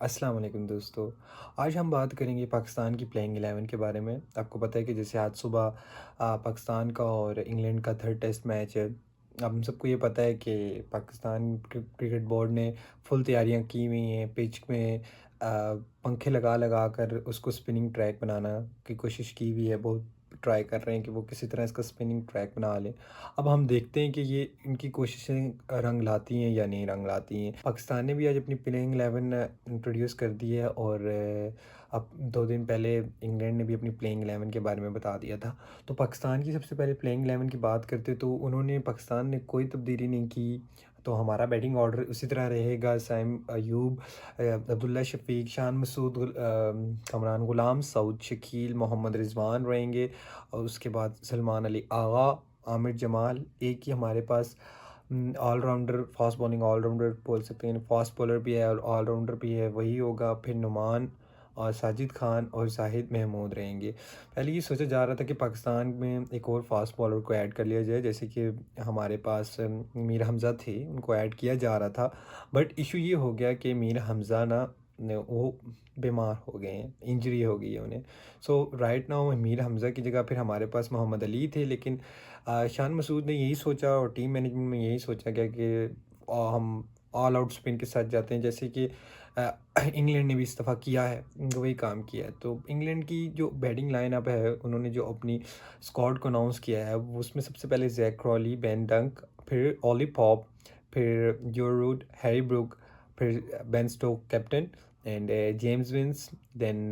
अस्सलाम वालेकुम दोस्तों। आज हम बात करेंगे पाकिस्तान की प्लेइंग 11 के बारे में। आपको पता है कि जैसे आज सुबह पाकिस्तान का और इंग्लैंड का थर्ड टेस्ट मैच है। अब हम सबको ये पता है कि पाकिस्तान क्रिकेट बोर्ड ने फुल तैयारियां की हुई हैं। पिच में पंखे लगा लगा कर उसको स्पिनिंग ट्रैक बनाना की कोशिश की हुई है। बहुत ट्राई कर रहे हैं कि वो किसी तरह इसका स्पिनिंग ट्रैक बना लें। अब हम देखते हैं कि ये इनकी कोशिशें रंग लाती हैं या नहीं रंग लाती हैं। पाकिस्तान ने भी आज अपनी प्लेइंग 11 इंट्रोड्यूस कर दी है और अब 2 दिन पहले इंग्लैंड ने भी अपनी प्लेइंग 11 के बारे में बता दिया था। तो पाकिस्तान की सबसे पहले प्लेइंग 11 की बात करते तो उन्होंने पाकिस्तान ने कोई तब्दीली नहीं की। तो हमारा बैटिंग ऑर्डर उसी तरह रहेगा। साइम अयूब, अब्दुल्ला शफीक, शान मसूद, कमरान गुलाम, सऊद शकील, मोहम्मद रिजवान रहेंगे। और उसके बाद सलमान अली आगा, आमिर जमाल। एक ही हमारे पास ऑलराउंडर, फास्ट बॉलिंग ऑलराउंडर बोल सकते हैं, फास्ट बॉलर भी है और ऑलराउंडर भी है, वही होगा। फिर नुमान और साजिद खान और जाहिद महमूद रहेंगे। पहले ये सोचा जा रहा था कि पाकिस्तान में एक और फास्ट बॉलर को ऐड कर लिया जाए, जैसे कि हमारे पास मीर हमज़ा थे, उनको ऐड किया जा रहा था। बट इशू ये हो गया कि मीर हमज़ा वो बीमार हो गए हैं, इंजरी हो गई है उन्हें। सो राइट नाउ मीर हमज़ा की जगह फिर हमारे पास मोहम्मद अली थे। लेकिन शान मसूद ने यही सोचा और टीम मैनेजमेंट में यही सोचा गया कि हम ऑल आउट स्पिन के साथ जाते हैं, जैसे कि इंग्लैंड ने भी इस दफ़ा किया है, वही काम किया है। तो इंग्लैंड की जो बैटिंग लाइनअप है, उन्होंने जो अपनी स्क्वाड को अनाउंस किया है वो उसमें सबसे पहले जैक क्रॉली, बेन डंक, फिर ओली पॉप, फिर जो रूट, हैरी ब्रुक, फिर Ben Stoke captain and James Vince, then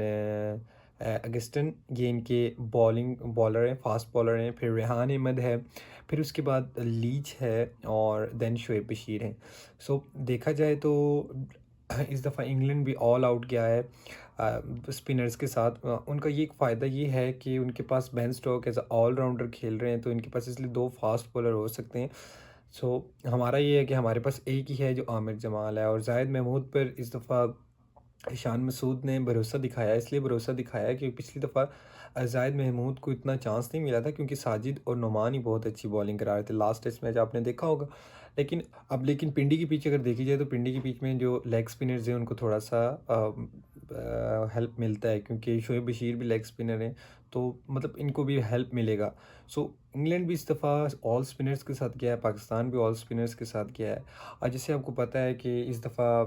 अगस्टन, ये इनके बॉलिंग बॉलर हैं, फास्ट बॉलर हैं। फिर रेहान अहमद है, फिर उसके बाद लीच है और देन शोएब बशीर हैं। सो देखा जाए तो इस दफ़ा इंग्लैंड भी ऑल आउट गया है स्पिनर्स के साथ। उनका ये एक फ़ायदा ये है कि उनके पास बेन स्टोक एज ऑलराउंडर खेल रहे हैं, तो इनके पास इसलिए 2 फास्ट बॉलर हो सकते हैं। सो हमारा ये है कि हमारे पास एक ही है जो आमिर जमाल है, और जाहिद महमूद पर इस दफ़ा शान मसूद ने भरोसा दिखाया। इसलिए भरोसा दिखाया कि पिछली दफ़ा जाहिद महमूद को इतना चांस नहीं मिला था, क्योंकि साजिद और नुमान ही बहुत अच्छी बॉलिंग करा रहे थे। लास्ट टेस्ट मैच आपने देखा होगा। लेकिन पिंडी की पिच अगर देखी जाए तो पिंडी की पिच में जो लेग स्पिनर्स हैं उनको थोड़ा सा हेल्प मिलता है, क्योंकि शोएब बशीर भी लेग स्पिनर हैं, तो मतलब इनको भी हेल्प मिलेगा। सो इंग्लैंड भी इस दफ़ा ऑल स्पिनर्स के साथ गया है, पाकिस्तान भी ऑल स्पिनर्स के साथ गया है। और जैसे आपको पता है कि इस दफ़ा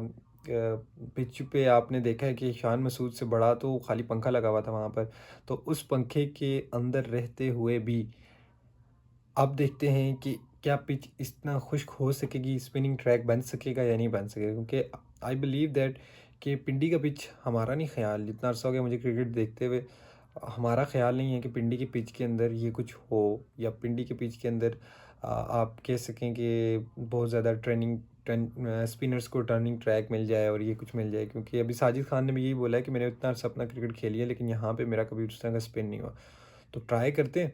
पिच पे आपने देखा है कि शान मसूद से बड़ा तो खाली पंखा लगा हुआ था वहाँ पर। तो उस पंखे के अंदर रहते हुए भी अब देखते हैं कि क्या पिच इतना खुश्क हो सकेगी, स्पिनिंग ट्रैक बन सकेगा या नहीं बन सकेगा। क्योंकि आई बिलीव दैट कि पिंडी का पिच, हमारा नहीं ख्याल, जितना अर्सा हो गया मुझे क्रिकेट देखते हुए, हमारा ख्याल नहीं है कि पिंडी की पिच के अंदर ये कुछ हो, या पिंडी के पिच के अंदर आप कह सकें कि बहुत ज़्यादा स्पिनर्स को टर्निंग ट्रैक मिल जाए और ये कुछ मिल जाए। क्योंकि अभी साजिद खान ने भी यही बोला है कि मैंने इतना अर्सा अपना क्रिकेट खेली है, लेकिन यहाँ पे मेरा कभी उस तरह का स्पिन नहीं हुआ। तो ट्राई करते हैं,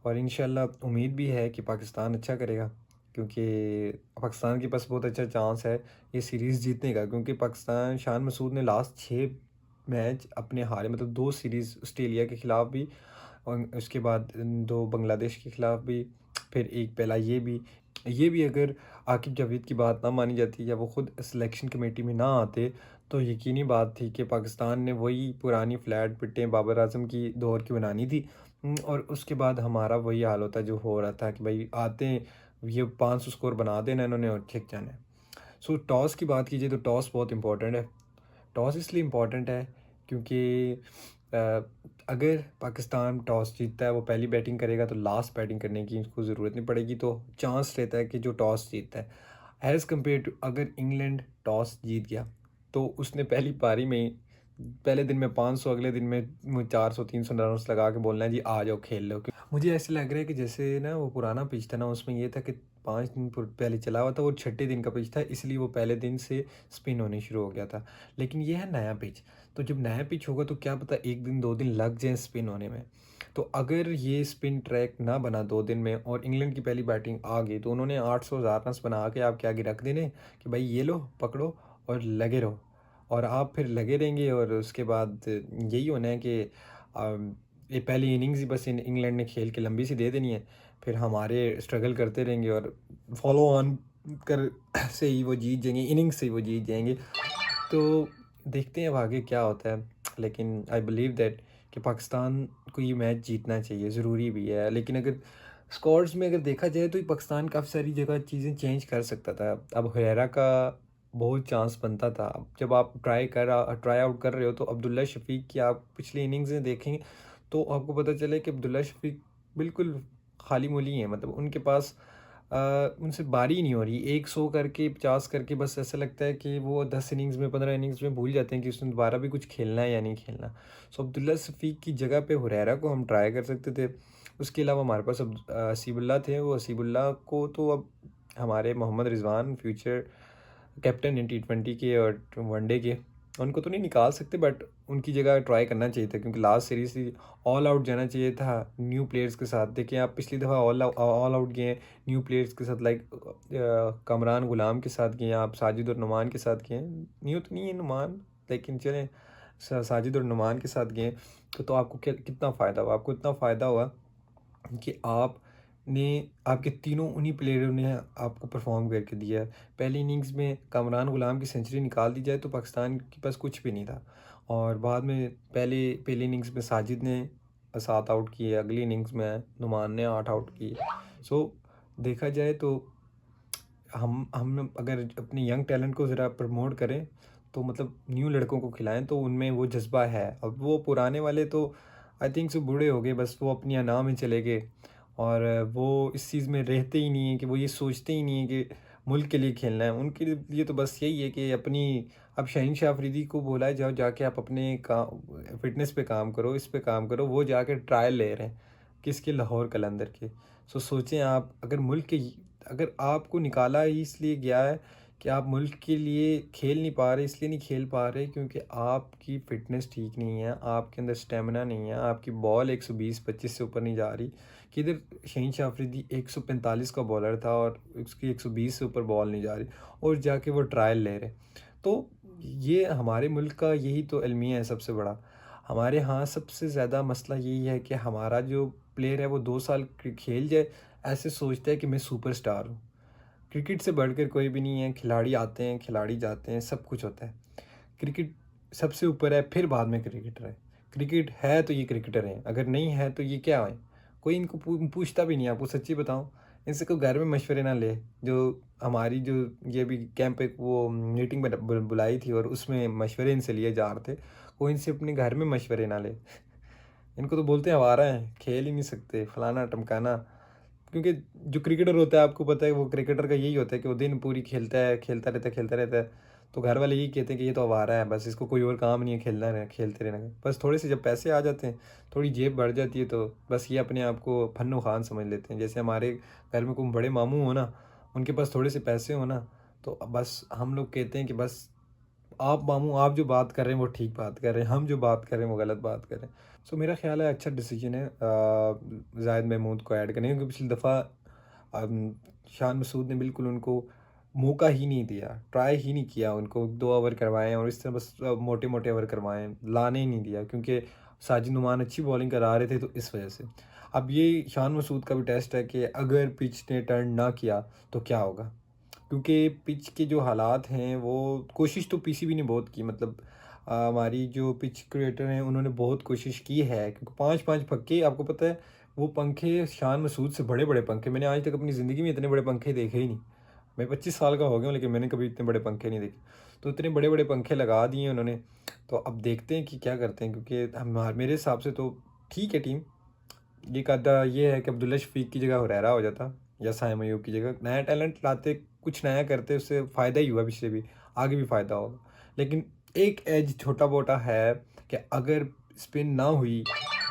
और इंशाल्लाह उम्मीद भी है कि पाकिस्तान अच्छा करेगा, क्योंकि पाकिस्तान के पास बहुत अच्छा चांस है ये सीरीज़ जीतने का। क्योंकि पाकिस्तान, शान मसूद ने लास्ट 6 मैच अपने हारे, मतलब 2 सीरीज़ ऑस्ट्रेलिया के ख़िलाफ़ भी और उसके बाद 2 बांग्लादेश के ख़िलाफ़ भी, फिर एक पहला ये भी अगर आकिब जावेद की बात ना मानी जाती या वो ख़ुद सिलेक्शन कमेटी में ना आते, तो यकीनी बात थी कि पाकिस्तान ने वही पुरानी फ्लैट पिटें बाबर आज़म की दौर की बनानी थी। और उसके बाद हमारा वही हाल होता जो हो रहा था कि भाई आते हैं, ये 500 स्कोर बना देना इन्होंने और ठीक जाना है। सो टॉस की बात कीजिए तो टॉस बहुत इंपॉर्टेंट है। टॉस इसलिए इम्पोर्टेंट है क्योंकि अ, अगर पाकिस्तान टॉस जीतता है, वो पहली बैटिंग करेगा, तो लास्ट बैटिंग करने की उसको ज़रूरत नहीं पड़ेगी, तो चांस रहता है कि जो टॉस जीतता है। एज़ कम्पेयर टू अगर इंग्लैंड टॉस जीत गया, तो उसने पहली पारी में ही पहले दिन में 500, अगले दिन में 400 300 रन लगा के बोलना है जी आ जाओ खेल लो। मुझे ऐसे लग रहा है कि जैसे ना वो पुराना पिच था ना, उसमें ये था कि 5 दिन पहले चला हुआ था, वो छठे दिन का पिच था, इसलिए वो पहले दिन से स्पिन होनी शुरू हो गया था। लेकिन ये है नया पिच, तो जब नया पिच होगा तो क्या पता 1 दिन 2 दिन लग जाए स्पिन होने में। तो अगर ये स्पिन ट्रैक ना बना 2 दिन में और इंग्लैंड की पहली बैटिंग आ गई, तो उन्होंने 800 1000 रन बना के आपके आगे रख देने कि भाई ये लो पकड़ो और लगे रहो। और आप फिर लगे रहेंगे और उसके बाद यही होना है कि ये पहली इनिंग्स ही बस इंग्लैंड ने खेल के लंबी सी दे देनी है। फिर हमारे स्ट्रगल करते रहेंगे और फॉलो ऑन कर से ही वो जीत जाएंगे, इनिंग्स से ही वो जीत जाएंगे। तो देखते हैं अब आगे क्या होता है, लेकिन आई बिलीव दैट कि पाकिस्तान को ये मैच जीतना चाहिए, ज़रूरी भी है। लेकिन अगर स्कोर्स में अगर देखा जाए तो ये पाकिस्तान काफ़ी सारी जगह चीज़ें चेंज कर सकता था। अब हुरैरा का बहुत चांस बनता था। अब जब आप ट्राई आउट कर रहे हो तो अब्दुल्ला शफीक की आप पिछली इनिंग्स में देखेंगे तो आपको पता चले कि अब्दुल्ला शफीक बिल्कुल खाली मूली हैं। मतलब उनके पास उनसे बारी ही नहीं हो रही। 100 करके 50 करके बस ऐसा लगता है कि वो 10 इनिंग्स में 15 इनिंग्स में भूल जाते हैं कि उसने दोबारा भी कुछ खेलना है या नहीं खेलना। सो अब्दुल्ला शफीक की जगह पे हुरैरा को हम ट्राई कर सकते थे। उसके अलावा हमारे पास अब हसीबुल्ला थे। वो हसीबुल्ला को तो अब हमारे मोहम्मद रिजवान फ्यूचर कैप्टन हैं T20 के और वनडे के, उनको तो नहीं निकाल सकते, बट उनकी जगह ट्राई करना चाहिए था क्योंकि लास्ट सीरीज ही ऑल आउट जाना चाहिए था न्यू प्लेयर्स के साथ। देखिए आप पिछली दफ़ा ऑल आउट गए न्यू प्लेयर्स के साथ, लाइक कमरान गुलाम के साथ गए, आप साजिद और नुमान के साथ गए। न्यू तो नहीं है नुमान, लेकिन चलें साजिद और नुमान के साथ गए तो आपको क्या कितना फ़ायदा हुआ? आपको इतना फ़ायदा हुआ कि आपने आपके तीनों उन्हीं प्लेयरों ने आपको परफॉर्म करके दिया है। पहली इनिंग्स में कामरान गुलाम की सेंचुरी निकाल दी जाए तो पाकिस्तान के पास कुछ भी नहीं था, और बाद में पहली इनिंग्स में साजिद ने 7 आउट किए, अगली इनिंग्स में नुमान ने 8 आउट किए। सो देखा जाए तो हम अगर अपने यंग टैलेंट को ज़रा प्रमोट करें तो मतलब न्यू लड़कों को खिलाएं तो उनमें वो जज्बा है। अब वो पुराने वाले तो आई थिंक सो बूढ़े हो गए, बस वो अपनी अना में चले गए और वो इस चीज़ में रहते ही नहीं है कि वो ये सोचते ही नहीं है कि मुल्क के लिए खेलना है। उनके लिए तो बस यही है कि अपनी अब शाहीन शाह अफरीदी को बोला है जाओ जाके आप अपने फिटनेस पे काम करो, इस पे काम करो, वो जाके ट्रायल ले रहे हैं किसके, लाहौर कलंदर के। सो सोचें आप अगर मुल्क के, अगर आपको निकाला ही इसलिए गया है कि आप मुल्क के लिए खेल नहीं पा रहे, इसलिए नहीं खेल पा रहे क्योंकि आपकी फ़िटनेस ठीक नहीं है, आपके अंदर स्टेमिना नहीं है, आपकी बॉल 120-25 से ऊपर नहीं जा रही। कि इधर शहीन शाह अफरीदी 145 का बॉलर था और उसकी 120 से ऊपर बॉल नहीं जा रही और जाके वो ट्रायल ले रहे। तो ये हमारे मुल्क का यही तो अलमिया है सबसे बड़ा। हमारे यहाँ सबसे ज़्यादा मसला यही है कि हमारा जो प्लेयर है वो 2 साल खेल जाए ऐसे सोचता है कि मैं सुपरस्टार हूँ। क्रिकेट से बढ़कर कोई भी नहीं है। खिलाड़ी आते हैं, खिलाड़ी जाते हैं, सब कुछ होता है। क्रिकेट सबसे ऊपर है, फिर बाद में क्रिकेटर है। क्रिकेट है तो ये क्रिकेटर हैं, अगर नहीं है तो ये क्या है? कोई इनको पूछता भी नहीं है। आपको सच्ची बताऊँ, इनसे कोई घर में मशवरे ना ले। जो हमारी जो ये भी कैंप एक वो मीटिंग बुलाई थी और उसमें मशवरे इनसे लिए जा रहे थे, कोई इनसे अपने घर में मशवरे ना ले। इनको तो बोलते हैं आवारा हैं, खेल ही नहीं सकते, फलाना टमकाना। क्योंकि जो क्रिकेटर होता है आपको पता है वो क्रिकेटर का यही होता है कि वो दिन पूरी खेलता है, खेलता रहता है। तो घर वाले यही कहते हैं कि ये तो आवारा है, बस इसको कोई और काम नहीं है, खेलना है, खेलते रहना है। बस थोड़े से जब पैसे आ जाते हैं, थोड़ी जेब बढ़ जाती है तो बस ये अपने आप को फन्नो खान समझ लेते हैं। जैसे हमारे घर में कोई बड़े मामू हो ना, उनके पास थोड़े से पैसे हो ना, तो बस हम लोग कहते हैं कि बस आप मामू आप जो बात कर रहे हैं वो ठीक बात कर रहे हैं, हम जो बात कर रहे हैं वो गलत बात कर रहे हैं। सो मेरा ख्याल है अच्छा डिसीजन है जाहिद महमूद को ऐड करने का, क्योंकि पिछली दफ़ा शान मसूद ने बिल्कुल उनको मौका ही नहीं दिया, ट्राई ही नहीं किया, उनको 2 ओवर करवाएं और इस तरह बस मोटे मोटे ओवर करवाएं, लाने ही नहीं दिया क्योंकि साजिद नुमान अच्छी बॉलिंग करा रहे थे तो इस वजह से। अब ये शान मसूद का भी टेस्ट है कि अगर पिच ने टर्न ना किया तो क्या होगा, क्योंकि पिच के जो हालात हैं वो कोशिश तो पीसीबी ने बहुत की। मतलब हमारी जो पिच क्रिएटर हैं उन्होंने बहुत कोशिश की है क्योंकि 5-5 पक्के आपको पता है वो पंखे शान मसूद से बड़े बड़े पंखे, मैंने आज तक अपनी ज़िंदगी में इतने बड़े पंखे देखे ही नहीं। मैं 25 साल का हो गया हूँ लेकिन मैंने कभी इतने बड़े पंखे नहीं देखे। तो इतने बड़े बड़े पंखे लगा दिए उन्होंने। तो अब देखते हैं कि क्या करते हैं, क्योंकि हम मेरे हिसाब से तो ठीक है टीम। ये कहता ये है कि अब्दुल्ला शफीक की जगह हुरैरा हो जाता या साइम अयूब की जगह, नया टैलेंट लाते, कुछ नया करते, उससे फ़ायदा ही हुआ पिछले भी, आगे भी फ़ायदा होगा। लेकिन एक एज छोटा मोटा है कि अगर स्पिन ना हुई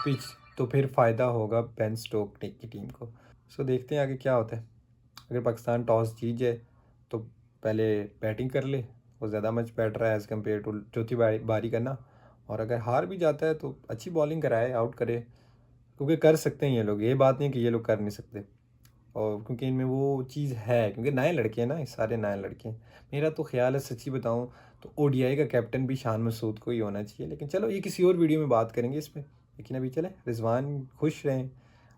पिच तो फिर फ़ायदा होगा बेन स्टोक की टीम को। सो देखते हैं आगे क्या होता है। अगर पाकिस्तान टॉस जीत जाए तो पहले बैटिंग कर ले, वो ज़्यादा मच बेटर है एज़ कम्पेयर टू चौथी बारी करना। और अगर हार भी जाता है तो अच्छी बॉलिंग कराए, आउट करे, क्योंकि कर सकते हैं ये लोग, ये बात नहीं कि ये लोग कर नहीं सकते। और क्योंकि इनमें वो चीज़ है, क्योंकि नए लड़के हैं ना, ये सारे नए लड़के हैं। मेरा तो ख्याल है सच्ची बताऊँ तो ओडीआई का कैप्टन भी शान मसूद को ही होना चाहिए, लेकिन चलो ये किसी और वीडियो में बात करेंगे इस पे। लेकिन अभी चले रिजवान खुश रहें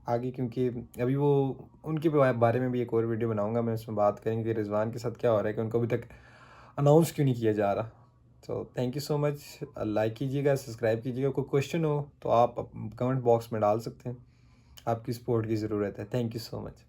आगे, क्योंकि अभी वो उनके बारे में भी एक और वीडियो बनाऊंगा मैं, उसमें बात करेंगे कि रिजवान के साथ क्या हो रहा है कि उनको अभी तक अनाउंस क्यों नहीं किया जा रहा। तो thank you so much. Like कीजिएगा, सब्सक्राइब कीजिएगा। कोई क्वेश्चन हो तो आप कमेंट बॉक्स में डाल सकते हैं। आपकी सपोर्ट की ज़रूरत है। Thank you so much.